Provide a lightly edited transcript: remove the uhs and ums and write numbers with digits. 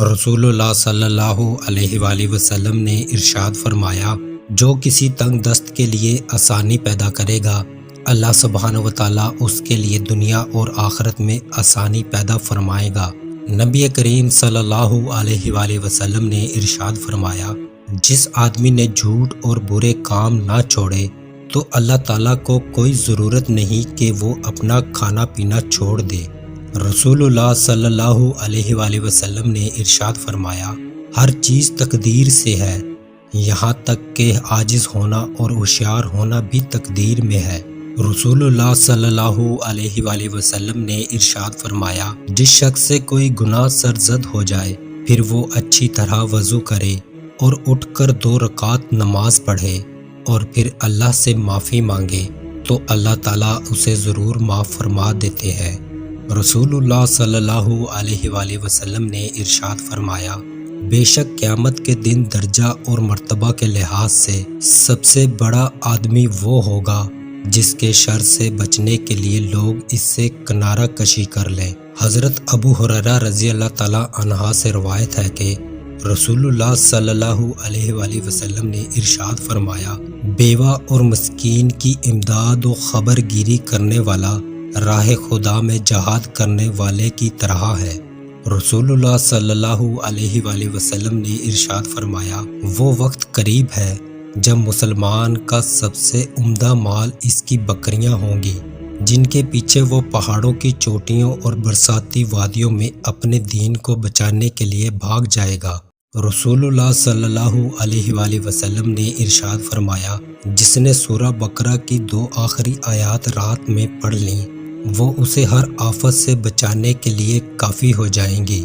رسول اللہ صلی اللہ علیہ وآلہ وسلم نے ارشاد فرمایا، جو کسی تنگ دست کے لیے آسانی پیدا کرے گا، اللہ سبحانہ و تعالیٰ اس کے لیے دنیا اور آخرت میں آسانی پیدا فرمائے گا۔ نبی کریم صلی اللہ علیہ وآلہ وسلم نے ارشاد فرمایا، جس آدمی نے جھوٹ اور برے کام نہ چھوڑے تو اللہ تعالیٰ کو کوئی ضرورت نہیں کہ وہ اپنا کھانا پینا چھوڑ دے۔ رسول اللہ صلی اللہ علیہ وآلہ وسلم نے ارشاد فرمایا، ہر چیز تقدیر سے ہے، یہاں تک کہ عاجز ہونا اور ہوشیار ہونا بھی تقدیر میں ہے۔ رسول اللہ صلی اللہ علیہ وآلہ وسلم نے ارشاد فرمایا، جس شخص سے کوئی گناہ سرزد ہو جائے پھر وہ اچھی طرح وضو کرے اور اٹھ کر 2 رکعت نماز پڑھے اور پھر اللہ سے معافی مانگے تو اللہ تعالیٰ اسے ضرور معاف فرما دیتے ہیں۔ رسول اللہ صلی اللہ علیہ وآلہ وسلم نے ارشاد فرمایا، بے شک قیامت کے دن درجہ اور مرتبہ کے لحاظ سے سب سے بڑا آدمی وہ ہوگا جس کے شر سے بچنے کے لیے لوگ اس سے کنارہ کشی کر لیں۔ حضرت ابو ہریرہ رضی اللہ تعالیٰ عنہ سے روایت ہے کہ رسول اللہ صلی اللہ علیہ وآلہ وسلم نے ارشاد فرمایا، بیوہ اور مسکین کی امداد و خبر گیری کرنے والا راہ خدا میں جہاد کرنے والے کی طرح ہے۔ رسول اللہ صلی اللہ علیہ وآلہ وسلم نے ارشاد فرمایا، وہ وقت قریب ہے جب مسلمان کا سب سے عمدہ مال اس کی بکریاں ہوں گی، جن کے پیچھے وہ پہاڑوں کی چوٹیوں اور برساتی وادیوں میں اپنے دین کو بچانے کے لیے بھاگ جائے گا۔ رسول اللہ صلی اللہ علیہ وآلہ وسلم نے ارشاد فرمایا، جس نے سورہ بقرہ کی 2 آخری آیات رات میں پڑھ لیں وہ اسے ہر آفت سے بچانے کے لیے کافی ہو جائیں گی۔